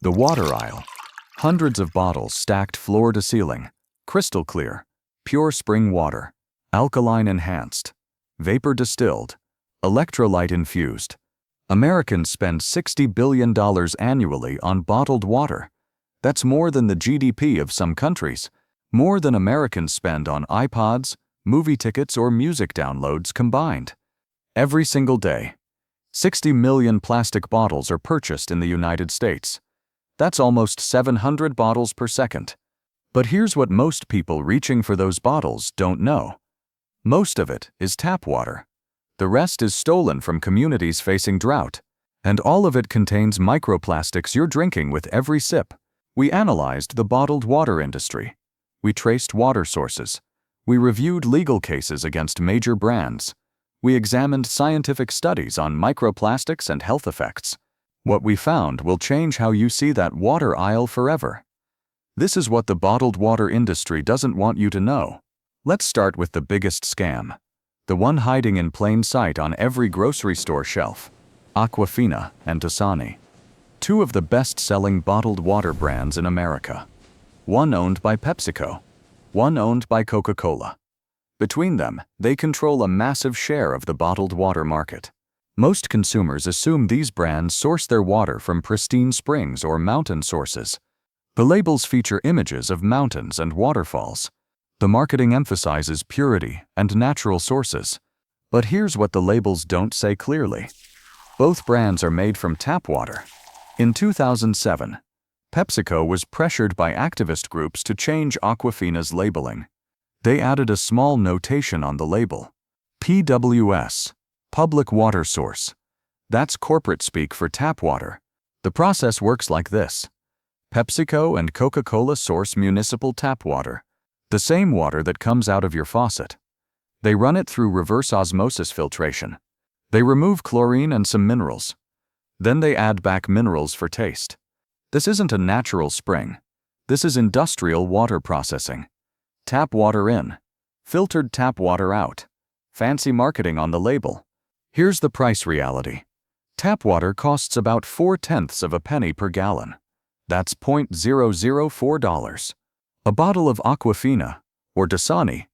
The water aisle. Hundreds of bottles stacked floor to ceiling. Crystal clear. Pure spring water. Alkaline enhanced. Vapor distilled. Electrolyte infused. Americans spend $60 billion annually on bottled water. That's more than the GDP of some countries. More than Americans spend on iPods, movie tickets, or music downloads combined. Every single day, 60 million plastic bottles are purchased in the United States. That's almost 700 bottles per second. But here's what most people reaching for those bottles don't know. Most of it is tap water. The rest is stolen from communities facing drought. And all of it contains microplastics you're drinking with every sip. We analyzed the bottled water industry. We traced water sources. We reviewed legal cases against major brands. We examined scientific studies on microplastics and health effects. What we found will change how you see that water aisle forever. This is what the bottled water industry doesn't want you to know. Let's start with the biggest scam. The one hiding in plain sight on every grocery store shelf. Aquafina and Dasani. Two of the best-selling bottled water brands in America. One owned by PepsiCo. One owned by Coca-Cola. Between them, they control a massive share of the bottled water market. Most consumers assume these brands source their water from pristine springs or mountain sources. The labels feature images of mountains and waterfalls. The marketing emphasizes purity and natural sources. But here's what the labels don't say clearly. Both brands are made from tap water. In 2007, PepsiCo was pressured by activist groups to change Aquafina's labeling. They added a small notation on the label. PWS, Public Water Source. That's corporate speak for tap water. The process works like this. PepsiCo and Coca-Cola source municipal tap water, the same water that comes out of your faucet. They run it through reverse osmosis filtration. They remove chlorine and some minerals. Then they add back minerals for taste. This isn't a natural spring. This is industrial water processing. Tap water in. Filtered tap water out. Fancy marketing on the label. Here's the price reality. Tap water costs about 0.4 of a penny per gallon. That's $0.004. A bottle of Aquafina, or Dasani,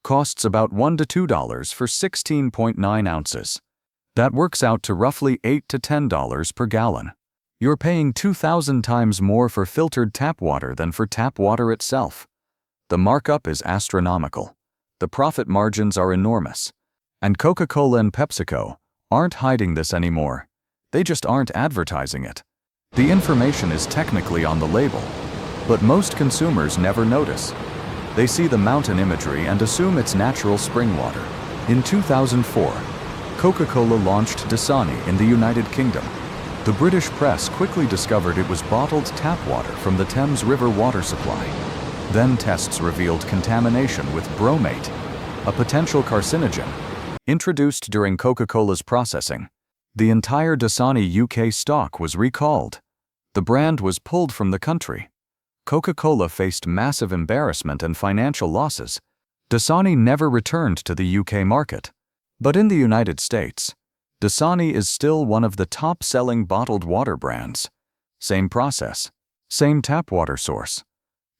costs about $1 to $2 for 16.9 ounces. That works out to roughly $8 to $10 per gallon. You're paying 2,000 times more for filtered tap water than for tap water itself. The markup is astronomical. The profit margins are enormous. And Coca-Cola and PepsiCo aren't hiding this anymore. They just aren't advertising it. The information is technically on the label, but most consumers never notice. They see the mountain imagery and assume it's natural spring water. In 2004, Coca-Cola launched Dasani in the United Kingdom. The British press quickly discovered it was bottled tap water from the Thames River water supply. Then tests revealed contamination with bromate, a potential carcinogen, introduced during Coca-Cola's processing. The entire Dasani UK stock was recalled. The brand was pulled from the country. Coca-Cola faced massive embarrassment and financial losses. Dasani never returned to the UK market. But in the United States, Dasani is still one of the top-selling bottled water brands. Same process, same tap water source.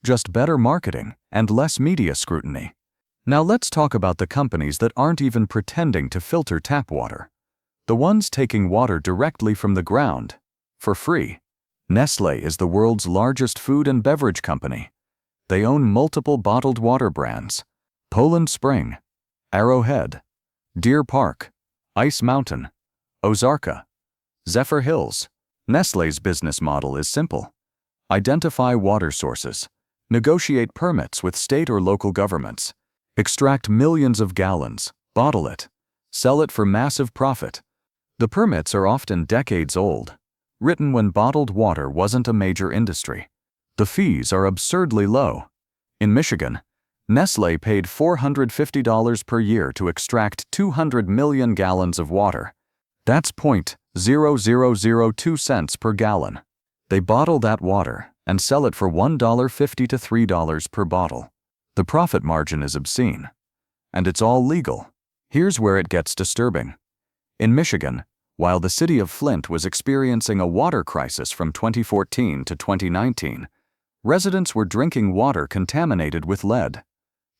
Just better marketing and less media scrutiny. Now let's talk about the companies that aren't even pretending to filter tap water. The ones taking water directly from the ground, for free. Nestlé is the world's largest food and beverage company. They own multiple bottled water brands. Poland Spring, Arrowhead, Deer Park, Ice Mountain, Ozarka, Zephyr Hills. Nestlé's business model is simple. Identify water sources. Negotiate permits with state or local governments. Extract millions of gallons, bottle it, sell it for massive profit. The permits are often decades old, written when bottled water wasn't a major industry. The fees are absurdly low. In Michigan, Nestlé paid $450 per year to extract 200 million gallons of water. That's $0.0002 per gallon. They bottle that water and sell it for $1.50 to $3 per bottle. The profit margin is obscene. And it's all legal. Here's where it gets disturbing. In Michigan, While the city of Flint was experiencing a water crisis from 2014 to 2019, residents were drinking water contaminated with lead.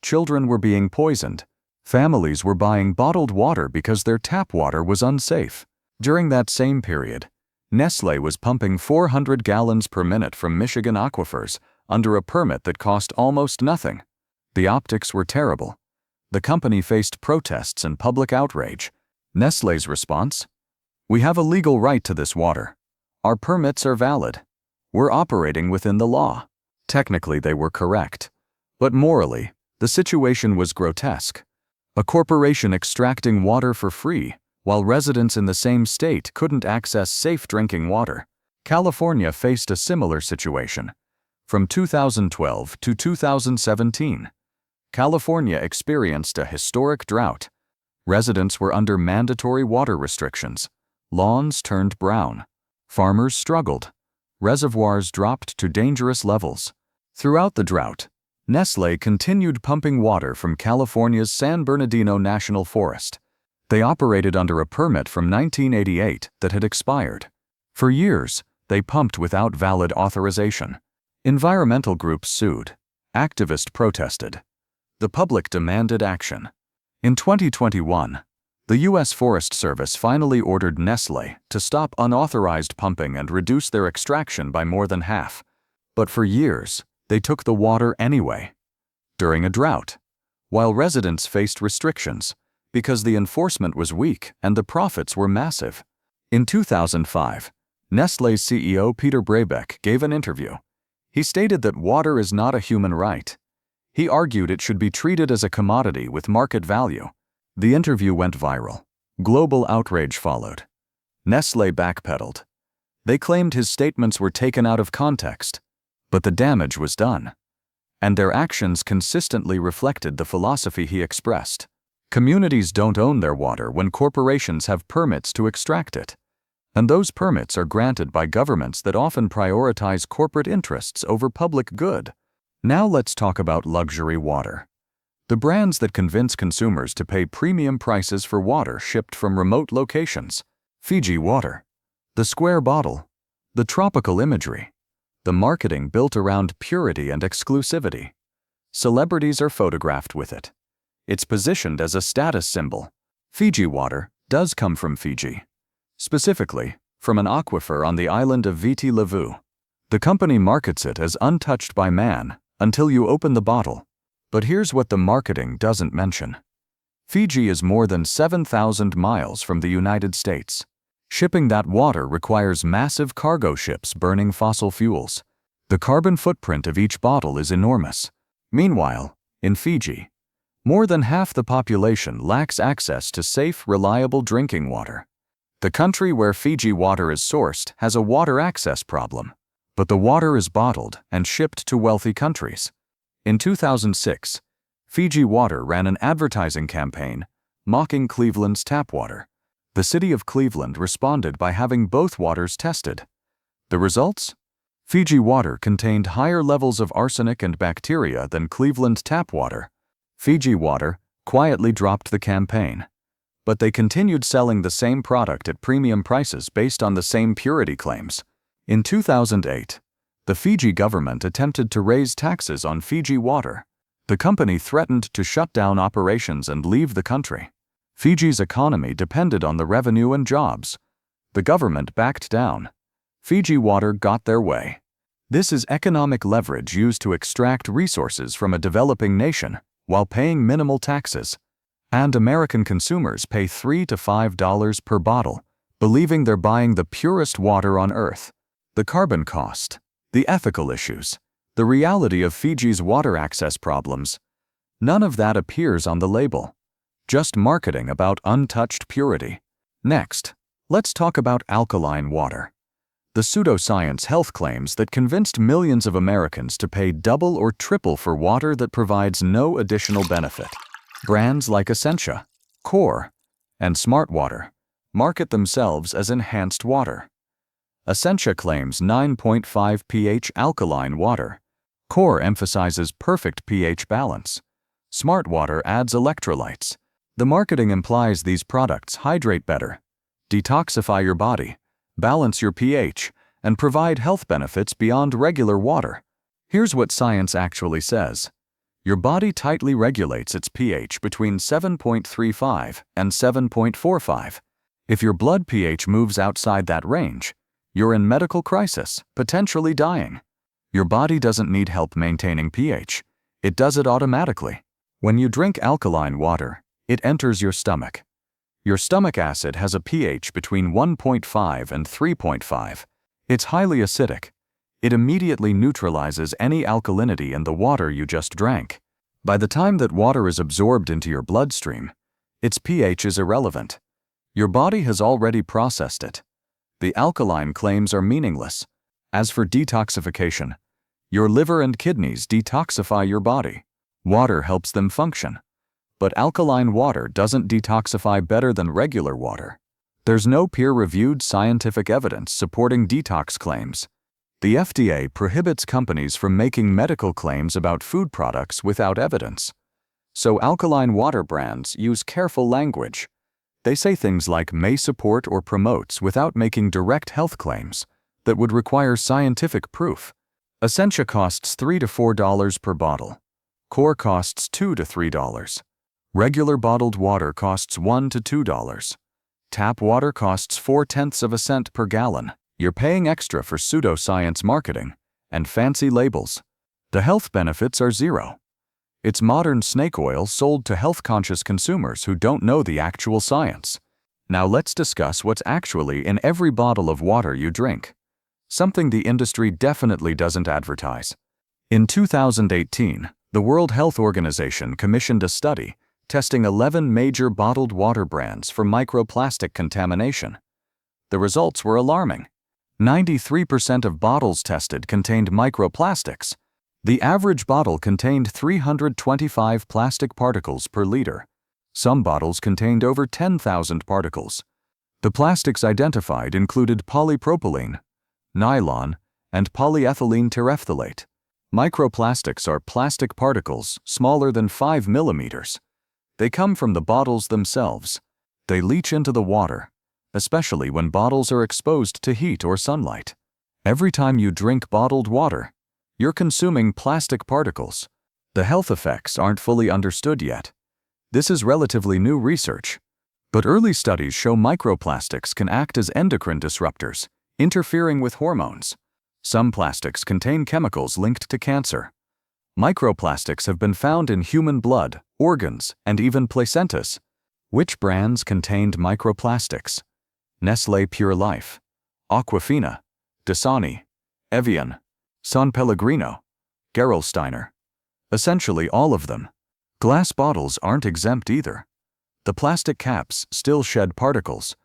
Children were being poisoned. Families were buying bottled water because their tap water was unsafe. During that same period, Nestlé was pumping 400 gallons per minute from Michigan aquifers under a permit that cost almost nothing. The optics were terrible. The company faced protests and public outrage. Nestlé's response? "We have a legal right to this water. Our permits are valid. We're operating within the law." Technically, they were correct. But morally, the situation was grotesque. A corporation extracting water for free, while residents in the same state couldn't access safe drinking water. California faced a similar situation. From 2012 to 2017, California experienced a historic drought. Residents were under mandatory water restrictions. Lawns turned brown. Farmers struggled. Reservoirs dropped to dangerous levels. Throughout the drought, Nestlé continued pumping water from California's San Bernardino National Forest. They operated under a permit from 1988 that had expired. For years, they pumped without valid authorization. Environmental groups sued. Activists protested. The public demanded action. In 2021, the U.S. Forest Service finally ordered Nestlé to stop unauthorized pumping and reduce their extraction by more than half. But for years, they took the water anyway. During a drought, while residents faced restrictions because the enforcement was weak and the profits were massive. In 2005, Nestlé's CEO Peter Brabeck gave an interview. He stated that water is not a human right. He argued it should be treated as a commodity with market value. The interview went viral. Global outrage followed. Nestlé backpedaled. They claimed his statements were taken out of context, but the damage was done. And their actions consistently reflected the philosophy he expressed. Communities don't own their water when corporations have permits to extract it. And those permits are granted by governments that often prioritize corporate interests over public good. Now let's talk about luxury water. The brands that convince consumers to pay premium prices for water shipped from remote locations. Fiji water. The square bottle. The tropical imagery. The marketing built around purity and exclusivity. Celebrities are photographed with it. It's positioned as a status symbol. Fiji water does come from Fiji. Specifically, from an aquifer on the island of Viti Levu. The company markets it as untouched by man until you open the bottle. But here's what the marketing doesn't mention. Fiji is more than 7,000 miles from the United States. Shipping that water requires massive cargo ships burning fossil fuels. The carbon footprint of each bottle is enormous. Meanwhile, in Fiji, more than half the population lacks access to safe, reliable drinking water. The country where Fiji water is sourced has a water access problem, but the water is bottled and shipped to wealthy countries. In 2006, Fiji Water ran an advertising campaign mocking Cleveland's tap water. The city of Cleveland responded by having both waters tested. The results? Fiji water contained higher levels of arsenic and bacteria than Cleveland tap water. Fiji water quietly dropped the campaign, but they continued selling the same product at premium prices based on the same purity claims. In 2008, the Fiji government attempted to raise taxes on Fiji water. The company threatened to shut down operations and leave the country. Fiji's economy depended on the revenue and jobs. The government backed down. Fiji water got their way. This is economic leverage used to extract resources from a developing nation while paying minimal taxes. And American consumers pay $3 to $5 per bottle, believing they're buying the purest water on earth. The carbon cost, the ethical issues, the reality of Fiji's water access problems. None of that appears on the label. Just marketing about untouched purity. Next, let's talk about alkaline water. The pseudoscience health claims that convinced millions of Americans to pay double or triple for water that provides no additional benefit. Brands like Essentia, Core, and Smart Water market themselves as enhanced water. Essentia claims 9.5 pH alkaline water. Core emphasizes perfect pH balance. Smart Water adds electrolytes. The marketing implies these products hydrate better, detoxify your body, balance your pH, and provide health benefits beyond regular water. Here's what science actually says. Your body tightly regulates its pH between 7.35 and 7.45. If your blood pH moves outside that range, you're in medical crisis, potentially dying. Your body doesn't need help maintaining pH. It does it automatically. When you drink alkaline water, it enters your stomach. Your stomach acid has a pH between 1.5 and 3.5. It's highly acidic. It immediately neutralizes any alkalinity in the water you just drank. By the time that water is absorbed into your bloodstream, its pH is irrelevant. Your body has already processed it. The alkaline claims are meaningless. As for detoxification, your liver and kidneys detoxify your body. Water helps them function. But alkaline water doesn't detoxify better than regular water. There's no peer-reviewed scientific evidence supporting detox claims. The FDA prohibits companies from making medical claims about food products without evidence. So alkaline water brands use careful language. They say things like may support or promotes without making direct health claims that would require scientific proof. Essentia costs $3 to $4 per bottle. Core costs $2 to $3. Regular bottled water costs $1 to $2. Tap water costs 0.4 cents per gallon. You're paying extra for pseudoscience marketing and fancy labels. The health benefits are zero. It's modern snake oil sold to health-conscious consumers who don't know the actual science. Now let's discuss what's actually in every bottle of water you drink. Something the industry definitely doesn't advertise. In 2018, the World Health Organization commissioned a study testing 11 major bottled water brands for microplastic contamination. The results were alarming. 93% of bottles tested contained microplastics. The average bottle contained 325 plastic particles per liter. Some bottles contained over 10,000 particles. The plastics identified included polypropylene, nylon, and polyethylene terephthalate. Microplastics are plastic particles smaller than 5 millimeters. They come from the bottles themselves. They leach into the water, especially when bottles are exposed to heat or sunlight. Every time you drink bottled water, you're consuming plastic particles. The health effects aren't fully understood yet. This is relatively new research, but early studies show microplastics can act as endocrine disruptors, interfering with hormones. Some plastics contain chemicals linked to cancer. Microplastics have been found in human blood, organs, and even placentas. Which brands contained microplastics? Nestlé Pure Life, Aquafina, Dasani, Evian, San Pellegrino, Gerolsteiner. Essentially all of them. Glass bottles aren't exempt either. The plastic caps still shed particles.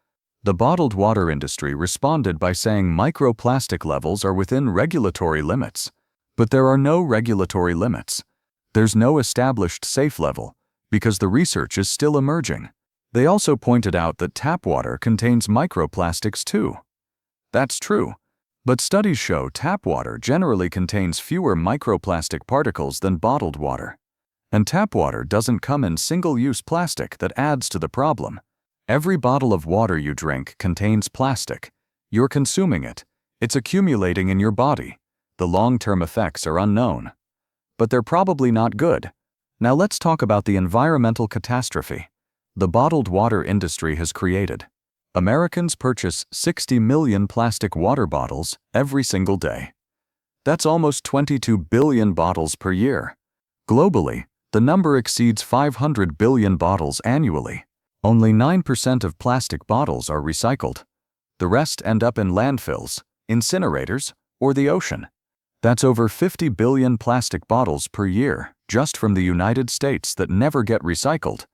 The bottled water industry responded by saying microplastic levels are within regulatory limits. But there are no regulatory limits. There's no established safe level, because the research is still emerging. They also pointed out that tap water contains microplastics too. That's true, but studies show tap water generally contains fewer microplastic particles than bottled water. And tap water doesn't come in single-use plastic that adds to the problem. Every bottle of water you drink contains plastic. You're consuming it. It's accumulating in your body. The long-term effects are unknown. But they're probably not good. Now let's talk about the environmental catastrophe the bottled water industry has created. Americans purchase 60 million plastic water bottles every single day. That's almost 22 billion bottles per year. Globally, the number exceeds 500 billion bottles annually. Only 9% of plastic bottles are recycled. The rest end up in landfills, incinerators, or the ocean. That's over 50 billion plastic bottles per year, just from the United States that never get recycled.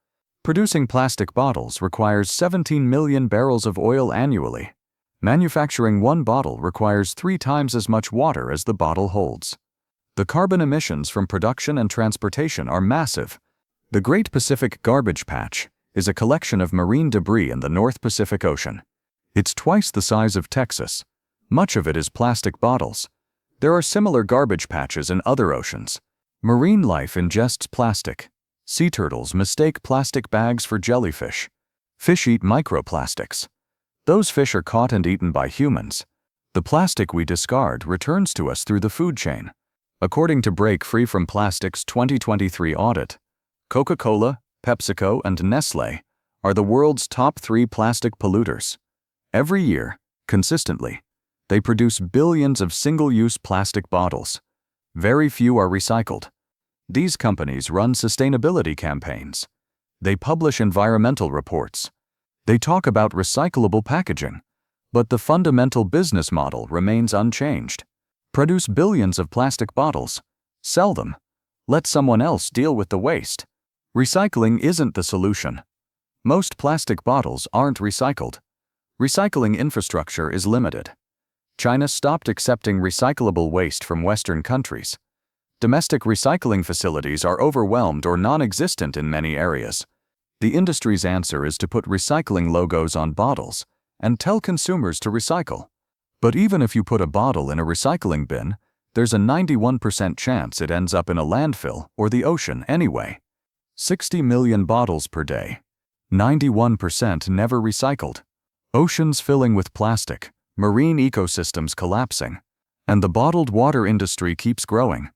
Producing plastic bottles requires 17 million barrels of oil annually. Manufacturing one bottle requires 3 times as much water as the bottle holds. The carbon emissions from production and transportation are massive. The Great Pacific Garbage Patch is a collection of marine debris in the North Pacific Ocean. It's twice the size of Texas. Much of it is plastic bottles. There are similar garbage patches in other oceans. Marine life ingests plastic. Sea turtles mistake plastic bags for jellyfish. Fish eat microplastics. Those fish are caught and eaten by humans. The plastic we discard returns to us through the food chain. According to Break Free from Plastic's 2023 audit, Coca-Cola, PepsiCo, and Nestlé are the world's top 3 plastic polluters. Every year, consistently, they produce billions of single-use plastic bottles. Very few are recycled. These companies run sustainability campaigns. They publish environmental reports. They talk about recyclable packaging. But the fundamental business model remains unchanged. Produce billions of plastic bottles. Sell them. Let someone else deal with the waste. Recycling isn't the solution. Most plastic bottles aren't recycled. Recycling infrastructure is limited. China stopped accepting recyclable waste from Western countries. Domestic recycling facilities are overwhelmed or non-existent in many areas. The industry's answer is to put recycling logos on bottles and tell consumers to recycle. But even if you put a bottle in a recycling bin, there's a 91% chance it ends up in a landfill or the ocean anyway. 60 million bottles per day. 91% never recycled. Oceans filling with plastic, marine ecosystems collapsing, and the bottled water industry keeps growing.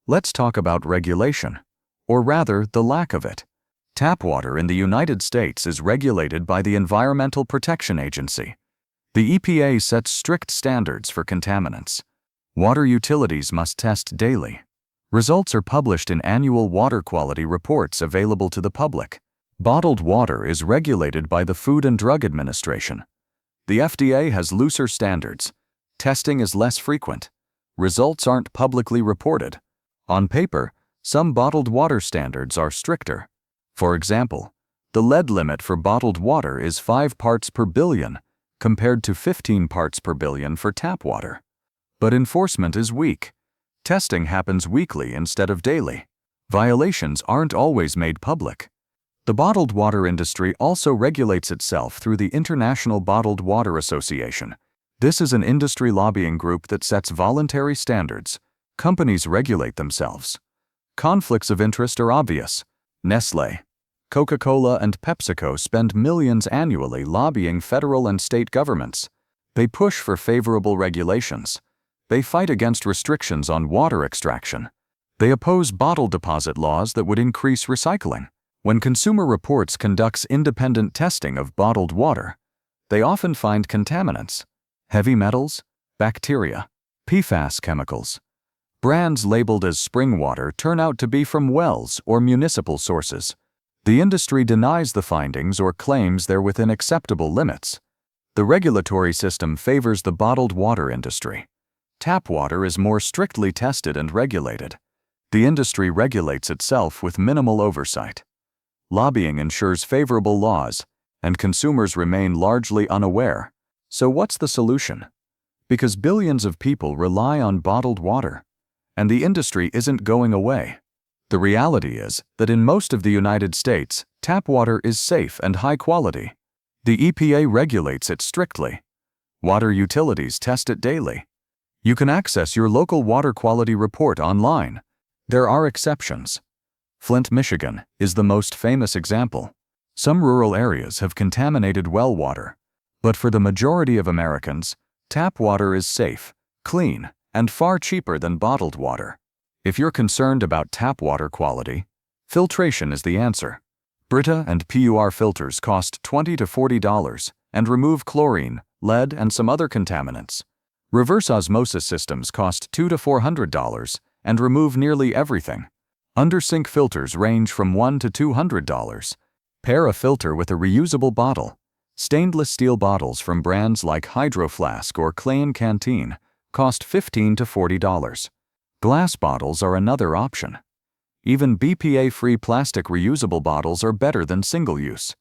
Let's talk about regulation, or rather, the lack of it. Tap water in the United States is regulated by the Environmental Protection Agency. The EPA sets strict standards for contaminants. Water utilities must test daily. Results are published in annual water quality reports available to the public. Bottled water is regulated by the Food and Drug Administration. The FDA has looser standards. Testing is less frequent. Results aren't publicly reported. On paper, some bottled water standards are stricter. For example, the lead limit for bottled water is 5 parts per billion, compared to 15 parts per billion for tap water. But enforcement is weak. Testing happens weekly instead of daily. Violations aren't always made public. The bottled water industry also regulates itself through the International Bottled Water Association. This is an industry lobbying group that sets voluntary standards. Companies regulate themselves. Conflicts of interest are obvious. Nestlé, Coca-Cola, and PepsiCo spend millions annually lobbying federal and state governments. They push for favorable regulations. They fight against restrictions on water extraction. They oppose bottle deposit laws that would increase recycling. When Consumer Reports conducts independent testing of bottled water, they often find contaminants, heavy metals, bacteria, PFAS chemicals. Brands labeled as spring water turn out to be from wells or municipal sources. The industry denies the findings or claims they're within acceptable limits. The regulatory system favors the bottled water industry. Tap water is more strictly tested and regulated. The industry regulates itself with minimal oversight. Lobbying ensures favorable laws, and consumers remain largely unaware. So what's the solution? Because billions of people rely on bottled water, and the industry isn't going away. The reality is that in most of the United States, tap water is safe and high quality. The EPA regulates it strictly. Water utilities test it daily. You can access your local water quality report online. There are exceptions. Flint, Michigan, is the most famous example. Some rural areas have contaminated well water. But for the majority of Americans, tap water is safe, clean, and far cheaper than bottled water. If you're concerned about tap water quality, filtration is the answer. Brita and PUR filters cost $20 to $40 and remove chlorine, lead, and some other contaminants. Reverse osmosis systems cost $200 to $400 and remove nearly everything. Under-sink filters range from $100 to $200. Pair a filter with a reusable bottle. Stainless steel bottles from brands like Hydro Flask or Klein Canteen cost $15 to $40. Glass bottles are another option. Even BPA-free plastic reusable bottles are better than single-use.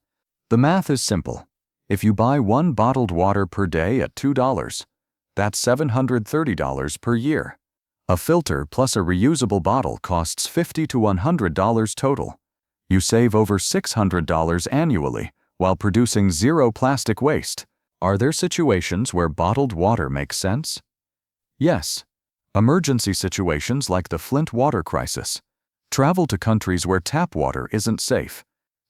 The math is simple. If you buy 1 bottled water per day at $2, that's $730 per year. A filter plus a reusable bottle costs $50 to $100 total. You save over $600 annually while producing zero plastic waste. Are there situations where bottled water makes sense? Yes. Emergency situations like the Flint water crisis. Travel to countries where tap water isn't safe.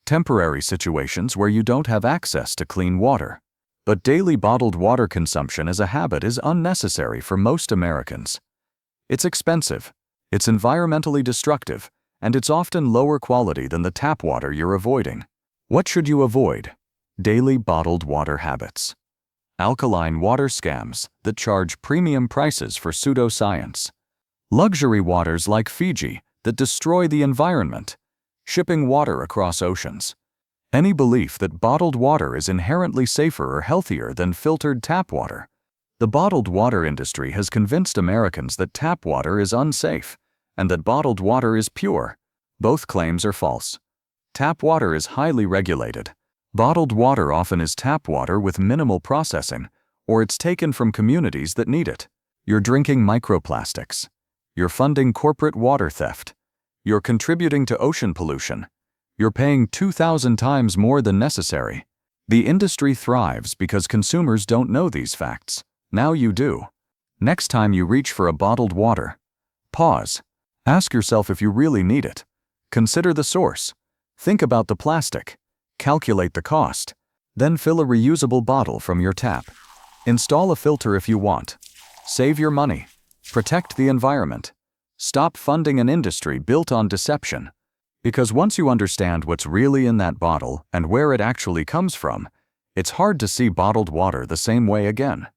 Temporary situations where you don't have access to clean water. But daily bottled water consumption as a habit is unnecessary for most Americans. It's expensive, it's environmentally destructive, and it's often lower quality than the tap water you're avoiding. What should you avoid? Daily bottled water habits. Alkaline water scams that charge premium prices for pseudoscience. Luxury waters like Fiji that destroy the environment. Shipping water across oceans. Any belief that bottled water is inherently safer or healthier than filtered tap water. The bottled water industry has convinced Americans that tap water is unsafe and that bottled water is pure. Both claims are false. Tap water is highly regulated. Bottled water often is tap water with minimal processing, or it's taken from communities that need it. You're drinking microplastics. You're funding corporate water theft. You're contributing to ocean pollution. You're paying 2,000 times more than necessary. The industry thrives because consumers don't know these facts. Now you do. Next time you reach for a bottled water, pause. Ask yourself if you really need it. Consider the source. Think about the plastic. Calculate the cost. Then fill a reusable bottle from your tap. Install a filter if you want. Save your money. Protect the environment. Stop funding an industry built on deception. Because once you understand what's really in that bottle and where it actually comes from, it's hard to see bottled water the same way again.